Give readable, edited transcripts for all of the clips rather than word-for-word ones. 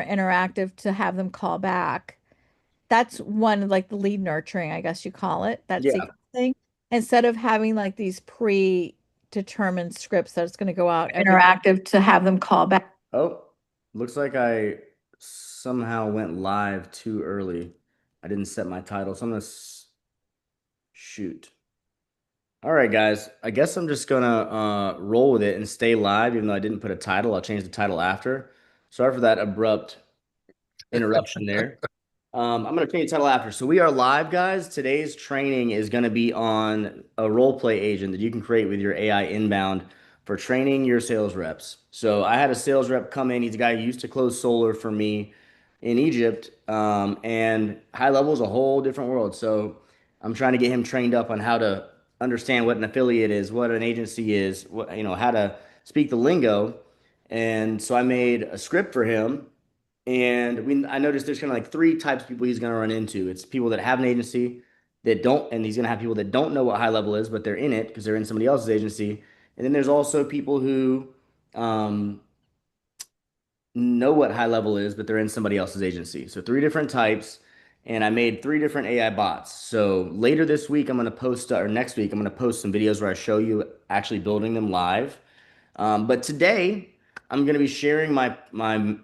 more interactive to have them call back. That's one like the lead nurturing, I guess you call it, that Yeah. sequence thing. Instead of having like these predetermined scripts that it's going to go out every interactive to have them call back. Oh, looks like I somehow went live too early. I didn't set my title, so I'm gonna shoot. All right, guys. I guess I'm just gonna roll with it and stay live, even though I didn't put a title. I'll change the title after. Sorry for that abrupt interruption there. I'm going to change the title after. So we are live, guys. Today's training is going to be on a role play agent that you can create with your AI inbound for training your sales reps. So I had a sales rep come in. He's a guy who used to close solar for me in Egypt, and high level is a whole different world. So I'm trying to get him trained up on how to understand what an affiliate is, what an agency is, what how to speak the lingo. And so I made a script for him, and I noticed there's kind of like three types of people he's going to run into. It's people that have an agency that don't, and he's going to have people that don't know what high level is, but they're in it because they're in somebody else's agency. And then there's also people who um, know what high level is, but they're in somebody else's agency. So three different types. And I made three different AI bots. So later this week, I'm going to post, or next week, I'm going to post some videos where I show you actually building them live. But today, I'm going to be sharing my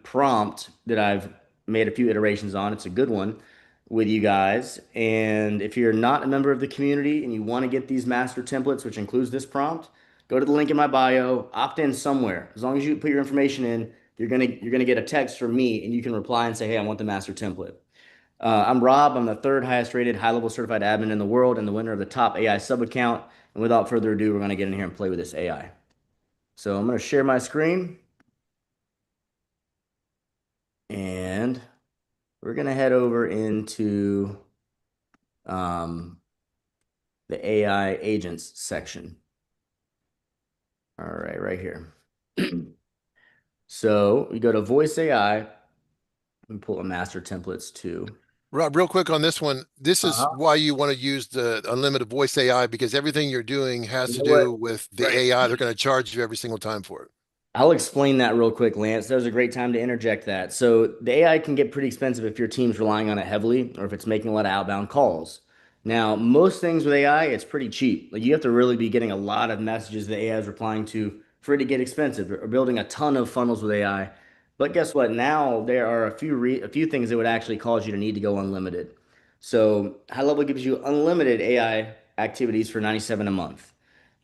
prompt that I've made a few iterations on. It's a good one with you guys. And if you're not a member of the community and you want to get these master templates, which includes this prompt, go to the link in my bio, opt in somewhere. As long as you put your information in, you're gonna get a text from me, and you can reply and say, "Hey, I want the master template." I'm Rob. I'm the third highest rated high level certified admin in the world and the winner of the top AI sub account. And without further ado, we're going to get in here and play with this AI. So I'm going to share my screen, and we're going to head over into um, the AI agents section. All right, right here. So we go to voice AI and pull a master templates too. Rob, real quick on this one. This is Uh-huh. why you want to use the unlimited voice AI because everything you're doing has You to know what? do with the Right. AI. They're going to charge you every single time for it. I'll explain that real quick, Lance. That was a great time to interject that. So the AI can get pretty expensive if your team's relying on it heavily or if it's making a lot of outbound calls. Now, most things with AI, it's pretty cheap. Like you have to really be getting a lot of messages that AI is replying to for it to get expensive or building a ton of funnels with AI. But guess what? Now there are a few things that would actually cause you to need to go unlimited. So High Level gives you unlimited AI activities for 97 a month.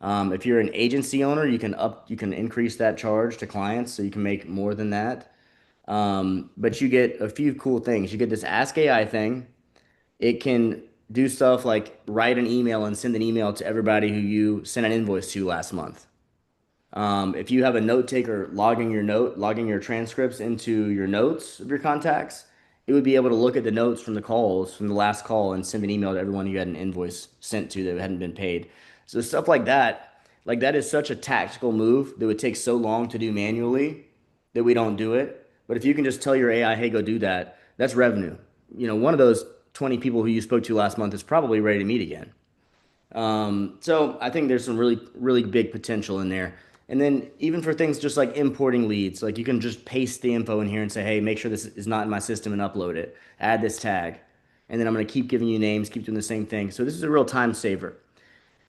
If you're an agency owner, you can increase that charge to clients, so you can make more than that. But you get a few cool things. You get this Ask AI thing. It can do stuff like write an email and send an email to everybody who you sent an invoice to last month. If you have a note taker logging your transcripts into your notes of your contacts, it would be able to look at the notes from the calls from the last call and send an email to everyone you had an invoice sent to that hadn't been paid. So stuff like that is such a tactical move that would take so long to do manually that we don't do it. But if you can just tell your AI, hey, go do that, that's revenue. One of those 20 people who you spoke to last month is probably ready to meet again. So I think there's some really, really big potential in there. And then even for things just like importing leads, like you can just paste the info in here and say, hey, make sure this is not in my system and upload it. Add this tag. And then I'm going to keep giving you names, keep doing the same thing. So this is a real time saver.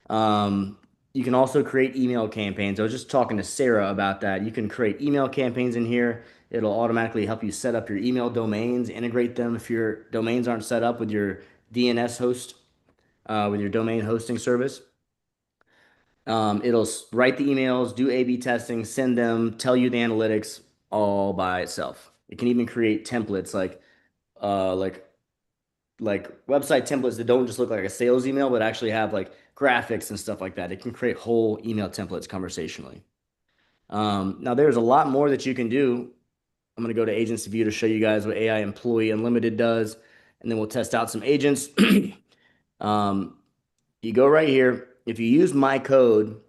Um, you can also create email campaigns. I was just talking to Sarah about that. You can create email campaigns in here. It'll automatically help you set up your email domains, integrate them if your domains aren't set up with your DNS host, with your domain hosting service. It'll write the emails, do A/B testing, send them, tell you the analytics all by itself. It can even create templates uh like like website templates that don't just look like a sales email, but actually have like graphics and stuff like that. It can create whole email templates conversationally. Now there's a lot more that you can do. I'm going to go to Agents View to show you guys what AI Employee Unlimited does, and then we'll test out some agents. um, you go right here. If you use my code,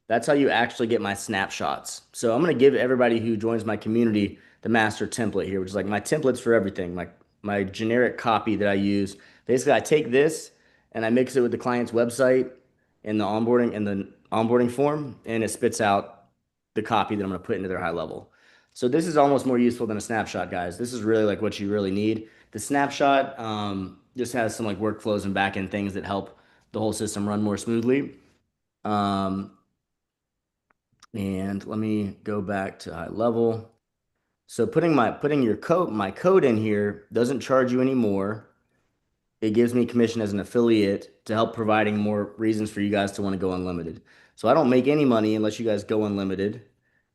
that's how you actually get my snapshots. So I'm going to give everybody who joins my community the master template here, which is like my templates for everything, my generic copy that I use. Basically, I take this and I mix it with the client's website in the onboarding form, and it spits out the copy that I'm going to put into their high level. So this is almost more useful than a snapshot, guys. This is really like what you really need. The snapshot just has some like workflows and backend things that help the whole system run more smoothly. And let me go back to HighLevel. So putting my code in here doesn't charge you anymore. It gives me commission as an affiliate to help providing more reasons for you guys to want to go unlimited. So I don't make any money unless you guys go unlimited.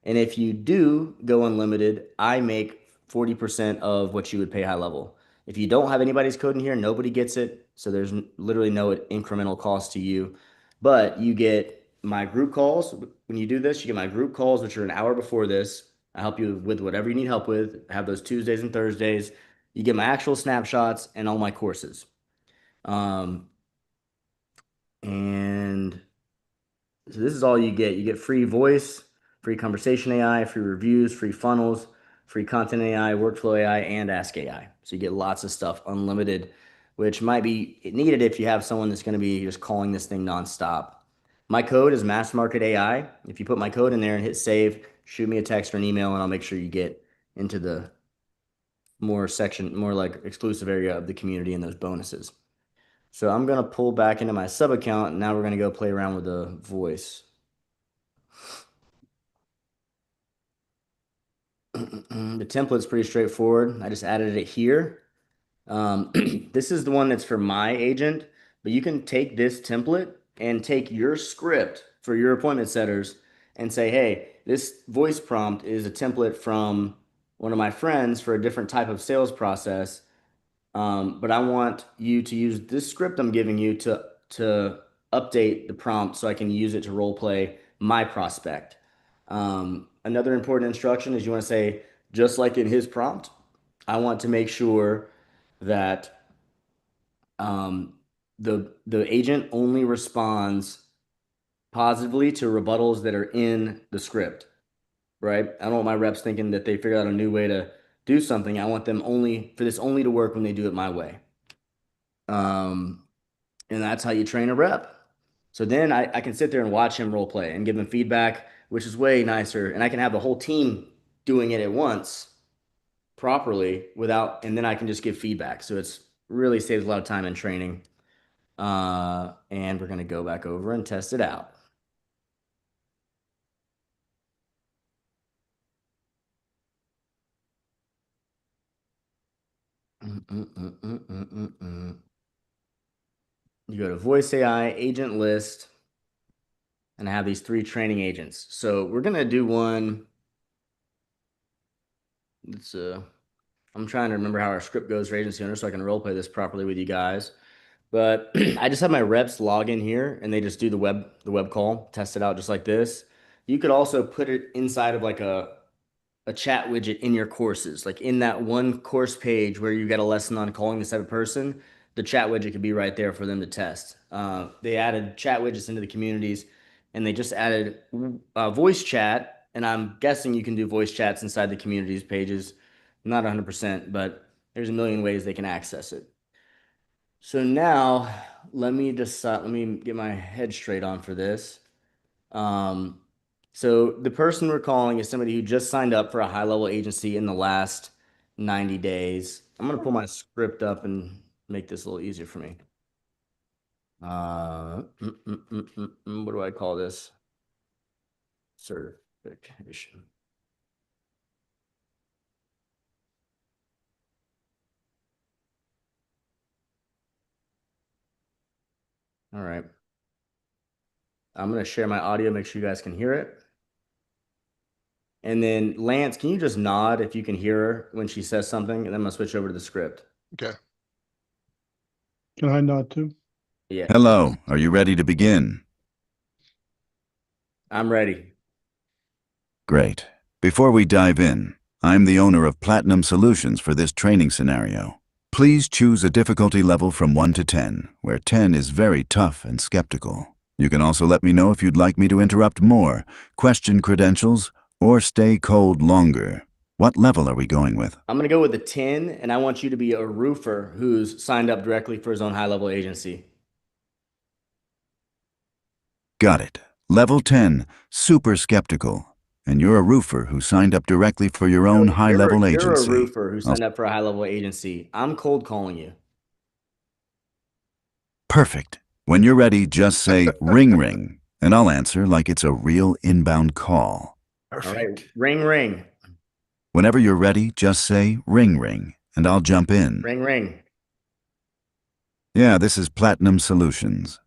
And if you do go unlimited, I make 40% of what you would pay HighLevel. If you don't have anybody's code in here, nobody gets it. So there's literally no incremental cost to you. But you get my group calls. When you do this, you get my group calls, which are an hour before this. I help you with whatever you need help with. I have those Tuesdays and Thursdays. You get my actual snapshots and all my courses. And so this is all you get. You get free voice, free conversation AI, free reviews, free funnels, free content AI, workflow AI, and Ask AI. So you get lots of stuff unlimited, which might be needed if you have someone that's going to be just calling this thing nonstop. My code is Mass Market AI. If you put my code in there and hit save, shoot me a text or an email, and I'll make sure you get into the more like exclusive area of the community and those bonuses. So I'm going to pull back into my sub account, and now we're going to go play around with the voice. The template's pretty straightforward. I just added it here. This is the one that's for my agent, but you can take this template and take your script for your appointment setters and say, hey, this voice prompt is a template from one of my friends for a different type of sales process. But I want you to use this script I'm giving you to update the prompt so I can use it to role play my prospect. Another important instruction is you want to say, just like in his prompt, I want to make sure that the agent only responds positively to rebuttals that are in the script, right? I don't want my reps thinking that they figured out a new way to do something. I want them for this only to work when they do it my way. And that's how you train a rep. So then I can sit there and watch him role play and give him feedback, which is way nicer. And I can have the whole team doing it at once properly and then I can just give feedback. So it's really saves a lot of time in training. And we're going to go back over and test it out. You go to voice AI, agent list, and I have these 3 training agents. So we're going to do one. I'm trying to remember how our script goes for agency owners so I can role play this properly with you guys. But I just have my reps log in here and they just do the web call, test it out just like this. You could also put it inside of like a chat widget in your courses, like in that one course page where you get a lesson on calling this type of person, the chat widget could be right there for them to test. They added chat widgets into the communities and they just added voice chat. And I'm guessing you can do voice chats inside the communities pages. Not 100%, but there's a million ways they can access it. So now let me get my head straight on for this. So the person we're calling is somebody who just signed up for a HighLevel agency in the last 90 days. I'm going to pull my script up and make this a little easier for me. What do I call this? Certification. All right. I'm going to share my audio, make sure you guys can hear it. And then Lance, can you just nod if you can hear her when she says something? And then I'm going to switch over to the script. Okay. Can I nod too? Yeah. Hello, are you ready to begin? I'm ready. Great. Before we dive in, I'm the owner of Platinum Solutions for this training scenario. Please choose a difficulty level from 1 to 10, where 10 is very tough and skeptical. You can also let me know if you'd like me to interrupt more, question credentials, or stay cold longer. What level are we going with? I'm going to go with a 10, and I want you to be a roofer who's signed up directly for his own HighLevel agency. Got it. Level 10, super skeptical. and you're a roofer who signed up directly for your own No, high-level you're a agency. roofer who I'll- signed up for a high-level agency. I'm cold calling you. Perfect. When you're ready, just say ring ring, and I'll answer like it's a real inbound call. All right, Perfect. ring, ring, Whenever you're ready, just say ring ring, and I'll jump in. ring, ring. Yeah, this is Platinum Solutions.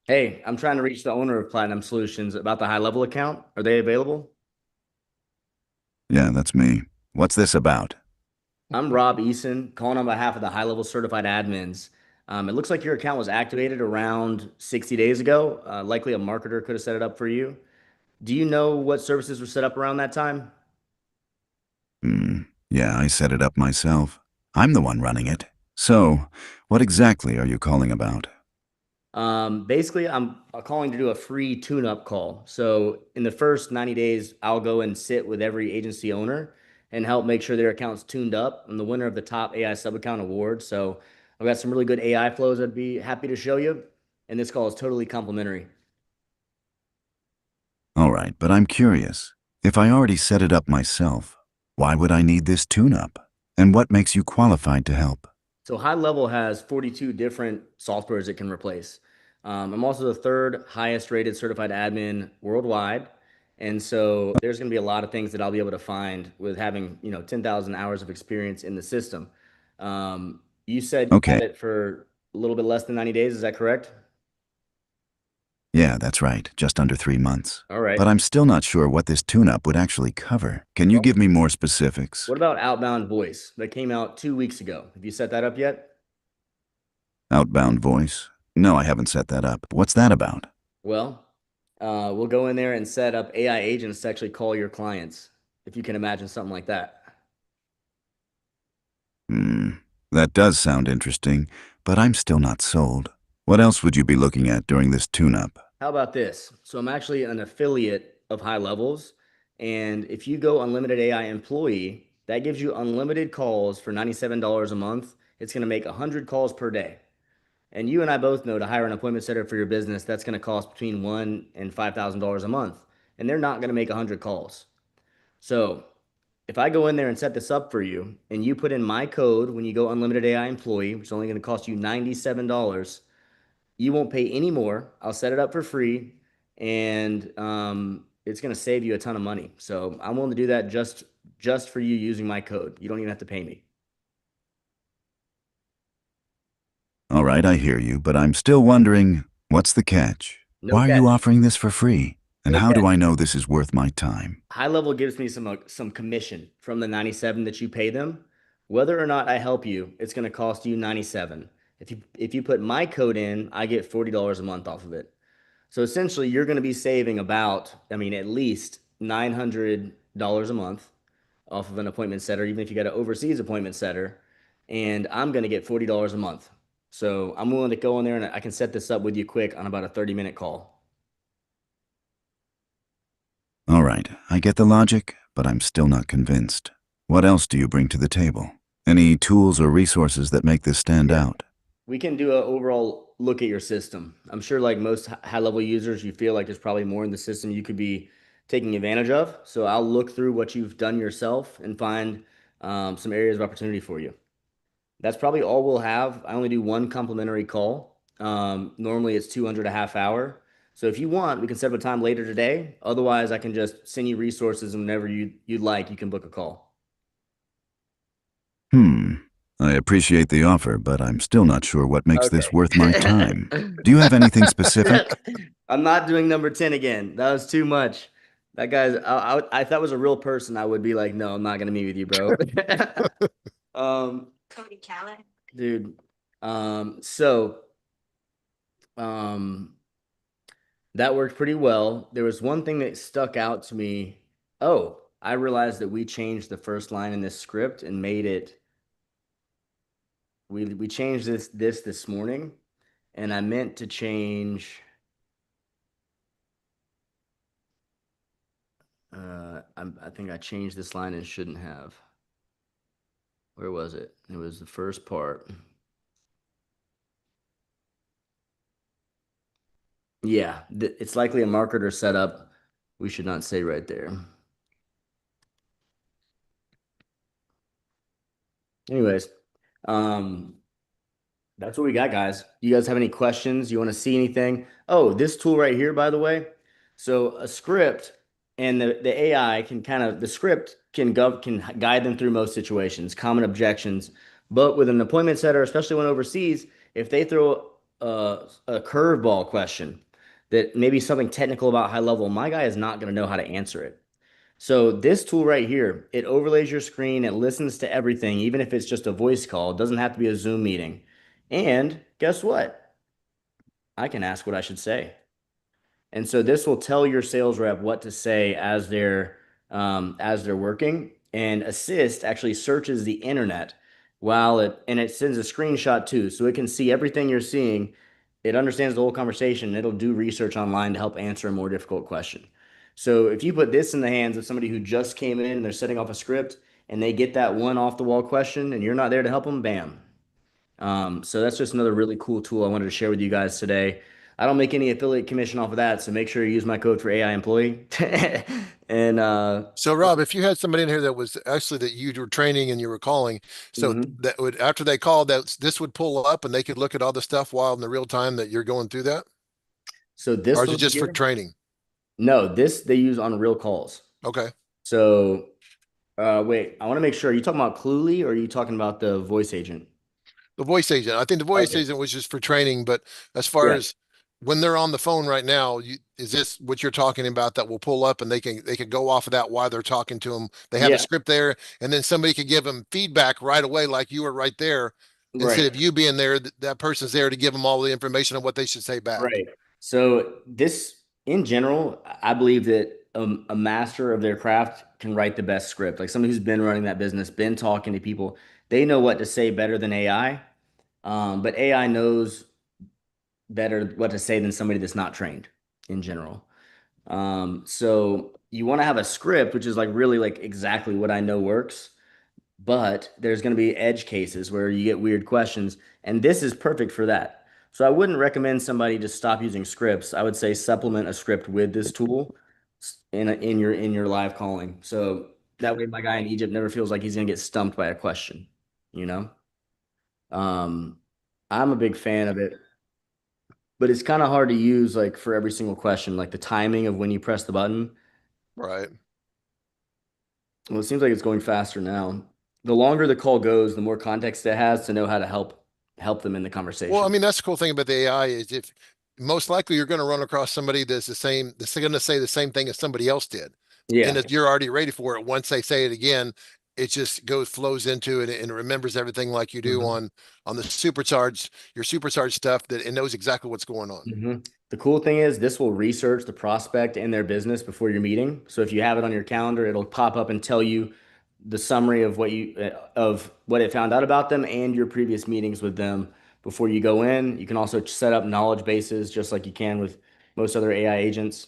Hey, I'm trying to reach the owner of Platinum Solutions about the high-level account. Are they available? Yeah, that's me. What's this about? I'm Rob Eason, calling on behalf of the high-level certified admins. It looks like your account was activated around 60 days ago. Likely a marketer could have set it up for you. Do you know what services were set up around that time? Yeah, I set it up myself. I'm the one running it. So, what exactly are you calling about? Basically, I'm calling to do a free tune-up call. So in the first 90 days, I'll go and sit with every agency owner and help make sure their account's tuned up. I'm the winner of the top AI sub-account award. So I've got some really good AI flows I'd be happy to show you. And this call is totally complimentary. All right, but I'm curious. If I already set it up myself, why would I need this tune-up? And what makes you qualified to help? So HighLevel has 42 different softwares it can replace. I'm also the third highest rated certified admin worldwide. And so there's going to be a lot of things that I'll be able to find with having, 10,000 hours of experience in the system. You said you Okay. had it for a little bit less than 90 days. Is that correct? Yeah, that's right. Just under 3 months. All right. But I'm still not sure what this tune-up would actually cover. Can you Well, give me more specifics? What about outbound voice that came out 2 weeks ago? Have you set that up yet? Outbound voice? No, I haven't set that up. What's that about? Well, we'll go in there and set up AI agents to actually call your clients, if you can imagine something like that. That does sound interesting, but I'm still not sold. What else would you be looking at during this tune-up? How about this? So I'm actually an affiliate of High Levels, and if you go unlimited AI employee, that gives you unlimited calls for $97 a month. It's going to make 100 calls per day. And you and I both know to hire an appointment setter for your business, that's going to cost between $1,000 and $5,000 a month, and they're not going to make 100 calls. So if I go in there and set this up for you, and you put in my code when you go unlimited AI employee, which is only going to cost you $97, you won't pay any more. I'll set it up for free, and it's going to save you a ton of money. So I'm willing to do that just for you using my code. You don't even have to pay me. All right, I hear you, but I'm still wondering, what's the catch? No Why are you catch. offering this for free? And No how do catch. I know this is worth my time? HighLevel gives me some commission from the 97 that you pay them. Whether or not I help you, it's going to cost you 97. If you put my code in, I get $40 a month off of it. So essentially, you're going to be saving about, at least $900 a month off of an appointment setter, even if you got an overseas appointment setter. And I'm going to get $40 a month. So I'm willing to go in there and I can set this up with you quick on about a 30-minute call. All right, I get the logic, but I'm still not convinced. What else do you bring to the table? Any tools or resources that make this stand out? We can do an overall look at your system. I'm sure, like most high-level users, you feel like there's probably more in the system you could be taking advantage of. So I'll look through what you've done yourself and find some areas of opportunity for you. That's probably all we'll have. I only do one complimentary call. Normally it's 200 a half hour. So if you want, we can set up a time later today. Otherwise, I can just send you resources, and whenever you'd like, you can book a call. I appreciate the offer, but I'm still not sure what makes this Okay. worth my time. Do you have anything specific? I'm not doing number 10 again. That was too much. That guy's, I thought was a real person. I would be like, no, I'm not going to meet with you, bro. Cody Callan. Dude. So, um, that worked pretty well. There was one thing that stuck out to me. Oh, I realized that we changed the first line in this script and made it. We changed this morning, and I meant to change. I think I changed this line and shouldn't have. Where was it? It was the first part. Yeah, it's likely a marketer setup we should not say right there. Anyways, that's what we got, guys. You guys have any questions? You want to see anything? Oh, this tool right here, by the way. So a script and the AI can the script can guide them through most situations, common objections. But with an appointment setter, especially when overseas, if they throw a curveball question that maybe something technical about HighLevel, my guy is not going to know how to answer it. So this tool right here, it overlays your screen, it listens to everything, even if it's just a voice call. It doesn't have to be a Zoom meeting. And guess what? I can ask what I should say. And so this will tell your sales rep what to say as they're working. And Assist actually searches the internet and it sends a screenshot too, so it can see everything you're seeing. It understands the whole conversation. And it'll do research online to help answer a more difficult question. So if you put this in the hands of somebody who just came in and they're setting off a script and they get that one off the wall question and you're not there to help them, bam. So that's just another really cool tool I wanted to share with you guys today. I don't make any affiliate commission off of that, so make sure you use my code for AI employee. And So Rob, if you had somebody in here that was actually that you were training and you were calling, so mhm. that would, after they called, that this would pull up and they could look at all the stuff while in the real time that you're going through that? So Or this is it one just for here, training? no, this they use on real calls. Okay. So wait, I want to make sure. Are you talking about Cluely or are you talking about the voice agent? The voice agent. I think the voice Okay. agent was just for training, but as far Yeah. as when they're on the phone right now, is this what you're talking about that will pull up and they can go off of that while they're talking to them? They have a Yeah. script there, and then somebody could give them feedback right away, like you were right there. Instead Right. of you being there, that person's there to give them all the information on what they should say back. Right. So this, in general, I believe that a master of their craft can write the best script. Like somebody who's been running that business, been talking to people, they know what to say better than AI. But AI knows better what to say than somebody that's not trained in general. So you want to have a script, which is like really like exactly what I know works, but there's going to be edge cases where you get weird questions, and this is perfect for that. So I wouldn't recommend somebody just stop using scripts. I would say supplement a script with this tool in your live calling. So that way my guy in Egypt never feels like he's going to get stumped by a question, you know? Um, I'm a big fan of it, but it's kind of hard to use like for every single question, like the timing of when you press the button. Right. Well, it seems like it's going faster now. The longer the call goes, the more context it has to know how to help them in the Well, I conversation. mean, that's the cool thing about the AI is if most likely you're going to run across somebody that's going to say the same thing as somebody else did. And Yeah. if you're already ready for it, once they say it again, it just flows into it and remembers everything like you do Mhm. on your supercharged stuff that it knows exactly what's going on. The cool thing is this will research the prospect and their business before your meeting. So if you have it on your calendar, it'll pop up and tell you the summary of what it found out about them and your previous meetings with them before you go in. You can also set up knowledge bases just like you can with most other AI agents.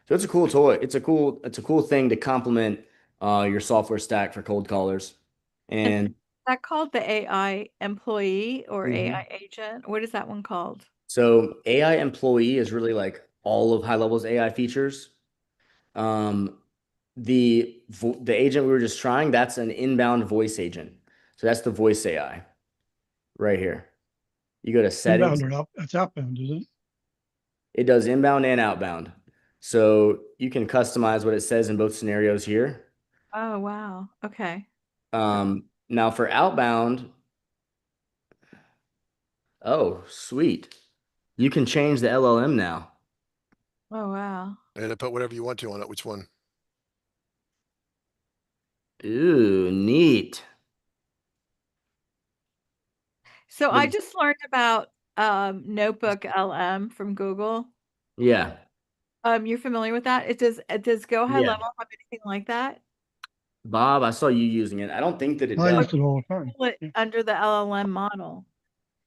So it's a cool toy. It's a cool thing to complement your software stack for cold callers. And And is that called the AI employee or Mhm. AI agent? What is that one called? So AI employee is really like all of HighLevel's AI features. Um, the agent we were just trying, that's an inbound voice agent. So that's the voice AI right here. You go to Inbound settings. or out, that's outbound, is it? It does inbound and outbound. So you can customize what it says in both scenarios here. Oh, wow. Okay. Now for outbound, oh, sweet. You can change the LLM now. Oh, wow. And to put whatever you want to on it. Which one? Ooh, neat. So I The- just learned about Notebook LM from Google. yeah. You're familiar with that? Does Go High Yeah. Level have anything like that? Bob, I saw you using it. I don't think that it I does. use it all the time. Pull it Yeah. under the LLM model.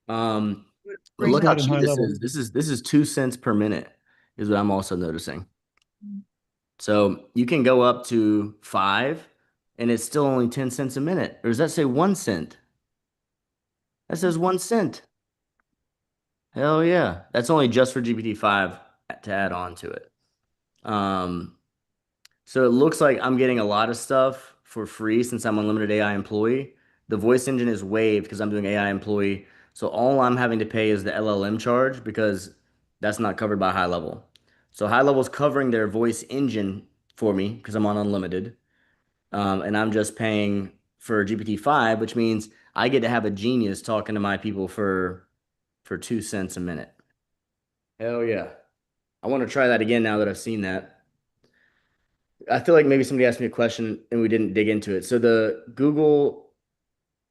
Would But bring look It's how that. not in cheap high this level. is. This is 2 cents per minute, is what I'm also noticing. So you can go up to 5, and it's still only 10 cents a minute. Or does that say 1 cent? That says 1 cent. Hell yeah. That's only just for GPT-5 to add on to it. Um, So it looks like I'm getting a lot of stuff for free since I'm unlimited AI employee. The voice engine is waived because I'm doing AI employee. So all I'm having to pay is the LLM charge because that's not covered by high level. So high level is covering their voice engine for me because I'm on unlimited. And I'm just paying for GPT-5, which means I get to have a genius talking to my people for 2 cents a minute. Hell yeah. I want to try that again now that I've seen that. I feel like maybe somebody asked me a question and we didn't dig into it. So the Google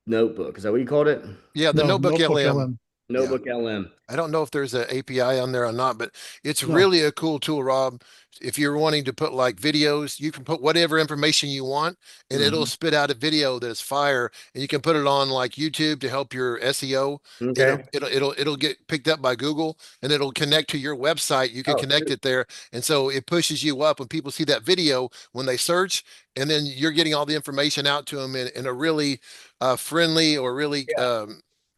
Notebook, is that what you called it? Yeah, the No, Notebook Notebook LM. LM. Notebook LM. I don't know if there's an API on there or not, but it's No. really a cool tool, Rob. If you're wanting to put like videos, you can put whatever information you want and it'll spit out a video that's fire, and you can put it on like YouTube to help your SEO. Okay. It'll get picked up by Google and it'll connect to your website. You can Oh, connect sweet. it there. And so it pushes you up when people see that video when they search, and then you're getting all the information out to them in a really friendly or really Yeah.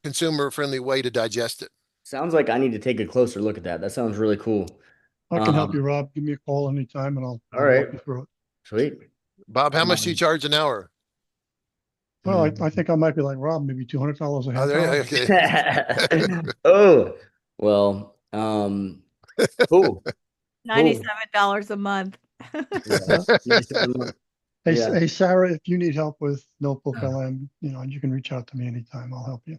consumer friendly way to digest it. Sounds like I need to take a closer look at that. That sounds really cool. I can help Um, you, Rob. Give me a call anytime and I'll all right. walk you through it. Sweet. Bob, how much do you charge an hour? Well, I think I might be like Rob, maybe $200 a Oh, half there, hour. okay. Oh, well, cool. $97 a month. Yeah. Hey, Yeah. hey, Sarah, if you need help with Notebook LM, you can reach out to me anytime. I'll help you.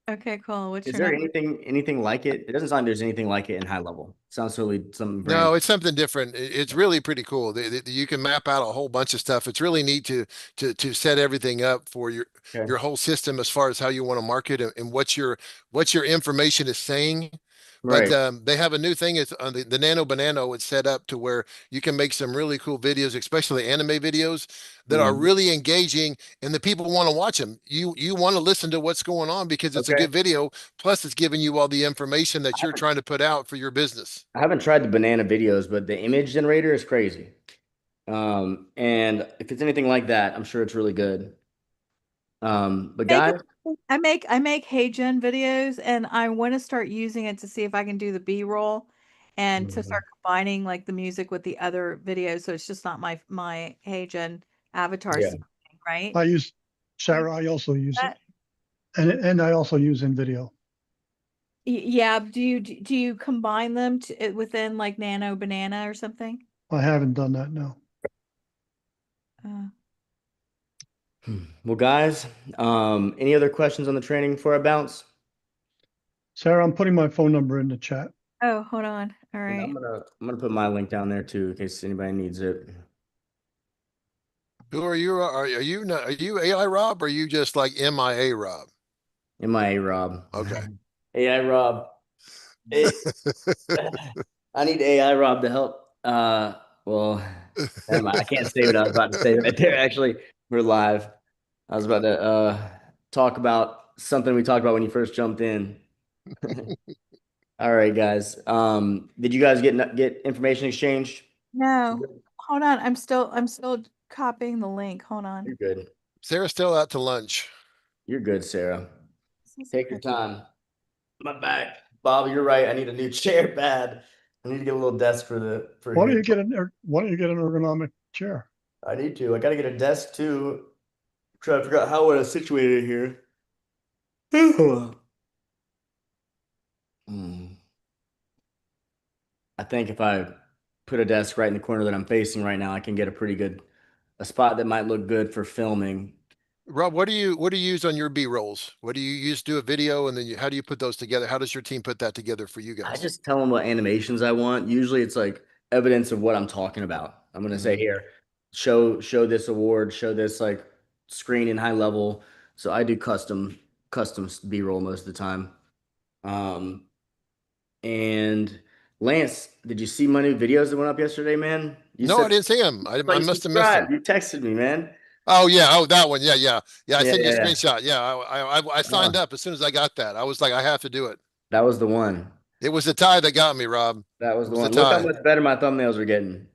Okay, cool. What's Is your there number? anything like it? It doesn't sound like there's anything like it in high level. Sounds totally something brand. No, it's something different. It's really pretty cool. You can map out a whole bunch of stuff. It's really neat to set everything up for Okay. your whole system as far as how you want to market and what your information is saying. But Right. they have a new thing. It's on the Nano Banano. It's set up to where you can make some really cool videos, especially anime videos that are Mhm. really engaging, and the people want to watch them. You want to listen to what's going on because it's a Okay. good video. Plus, it's giving you all the information that you're trying to put out for your business. I haven't tried the banana videos, but the image generator is crazy. And if it's anything like that, I'm sure it's really good. But Make guys, I make HeyGen videos, and I want to start using it to see if I can do the B-roll and to start combining like the music with the other videos. So it's just not my HeyGen avatar, yeah. right? I use Sarah. I also use it. That- And I also use InVideo. Yeah. Do you combine them within like Nano Banana or something? I haven't done that, no. Uh, Well, guys, any other questions on the training before I bounce? Sarah, I'm putting my phone number in the chat. oh, hold on. All And right. I'm gonna put my link down there too in case anybody needs it. Who are you? Are you AI Rob, or are you just like MIA Rob? MIA Rob. Okay. AI Rob. I need AI Rob to help. Well, never mind. I can't say what I was about to say right there. Actually, we're live. I was about to talk about something we talked about when you first jumped in. All right, guys. Did you guys get information exchanged? No, hold on. I'm still copying the link. Hold on. You're good. Sarah's still out to lunch. You're good, Sarah. This is Take your crazy. time. My back. Bob, you're right. I need a new chair bad. I need to get a little desk for Why don't here. you get why don't you get an ergonomic chair? I need to. I gotta get a desk too. Try to figure out how I want to situate it here. Hmm. I think if I put a desk right in the corner that I'm facing right now, I can get a spot that might look good for filming. Rob, what do you use on your B rolls? What do you use to do a video, and then how do you put those together? How does your team put that together for you I guys? just tell them what animations I want. Usually it's like evidence of what I'm talking about. I'm gonna say Mhm. here, show this award, show this like screen in high level. So I do custom B-roll most of the time. And Lance, did you see my new videos that went up yesterday, man? You No, I said didn't see him. I you must have missed him. subscribed. You texted me, man. Oh yeah. Oh, that one. Yeah. I Yeah, sent you a yeah, yeah. screenshot. Yeah. I signed up as soon as I got that. I was like, I have to do it. That was the one. It was the tie that got me, Rob. That was It the was the one. Look how tie. much better my thumbnails are getting.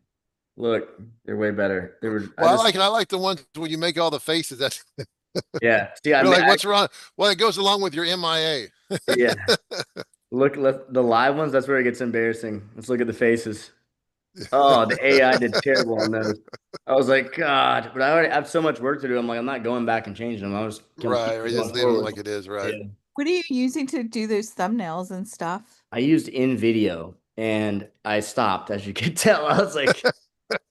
Look, they're way better. They were. Well, I like the ones where you make all the faces. That's Yeah. See, you're like, what's wrong? Well, it goes along with your MIA. yeah. The live ones. That's where it gets embarrassing. Let's look at the faces. Oh, the AI did terrible on those. I was like, God, but I already have so much work to do. I'm like, I'm not going back and changing them. I was gonna Right, keep or going just leaving it forward. like it is, right? Yeah. What are you using to do those thumbnails and stuff? I used in video and I stopped, as you can tell. I was like,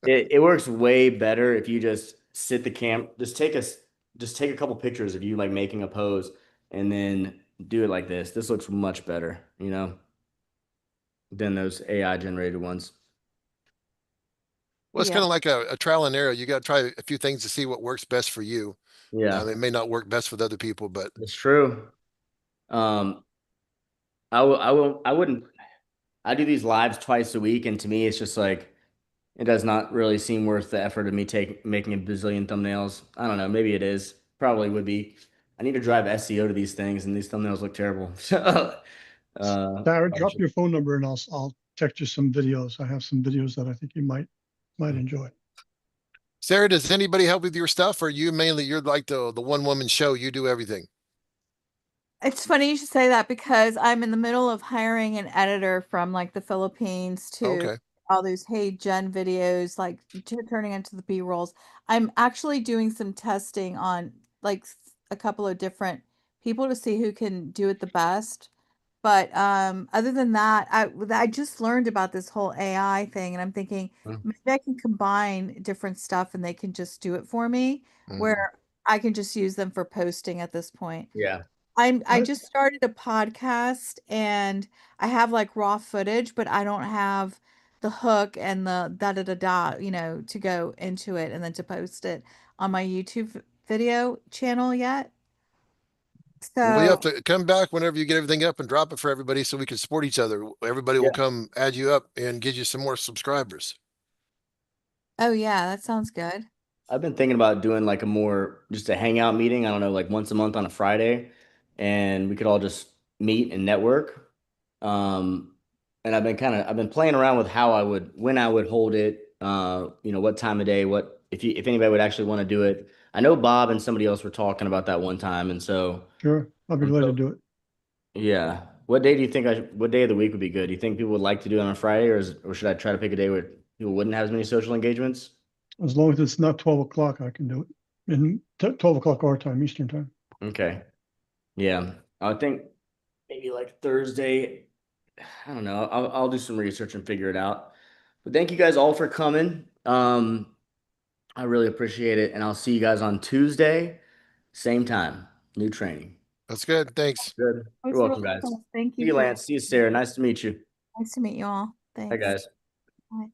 it works way better if you just sit the cam, just take a couple pictures of you like making a pose and then do it like this. This looks much better, than those AI generated ones. Well, it's Yeah. kind of like a trial and error. You got to try a few things to see what works best for you. Yeah, It may not work best with other people, but it's true. Um, I wouldn't, I do these lives twice a week, and to me, it's just like, it does not really seem worth the effort of me making a bazillion thumbnails. I don't know, maybe it is. Probably would be. I need to drive SEO to these things, and these thumbnails look terrible. Sarah, Probably drop should- your phone number and I'll text you some videos. I have some videos that I think you might enjoy. Sarah, does anybody help with your stuff, or you mainly you're like the one woman show, you do everything? It's funny you should say that because I'm in the middle of hiring an editor from like the Philippines to Okay. all those Hey Jen videos, like turning into the B rolls. I'm actually doing some testing on like a couple of different people to see who can do it the best. But other than that, I just learned about this whole AI thing, and I'm thinking maybe I can combine different stuff and they can just do it for me, Mhm. where I can just use them for posting at this point. Yeah. I I, just started a podcast and I have like raw footage, but I don't have the hook and the da da da da, to go into it and then to post it on my YouTube video channel yet. Well, you have So, to come back whenever you get everything up and drop it for everybody so we can support each other. Everybody will Yeah. come add you up and get you some more subscribers. oh yeah, that sounds good. I've been thinking about doing like just a hangout meeting. I don't know, like once a month on a Friday, and we could all just meet and network. Um, and I've been playing around with when I would hold it, what time of day, if anybody would actually want to do it. I know Bob and somebody else were talking about that one time, and so, sure, I'll be um, glad to so do it. yeah. What day of the week would be good? Do you think people would like to do it on a Friday, or should I try to pick a day where people wouldn't have as many social engagements? As long as it's not 12 o'clock, I can do it. And 12 o'clock our time, Eastern time. Okay. Yeah. I think maybe like Thursday. I don't know. I'll do some research and figure it out. But thank you guys all for coming. I really appreciate it. And I'll see you guys on Tuesday, same time, new training. That's good. Thanks. Good. It You're was really welcome, guys. cool. Thank See you you, for Lance. See you, Sarah. Nice to meet you. nice to meet you all. Hi, Thanks. guys. Bye.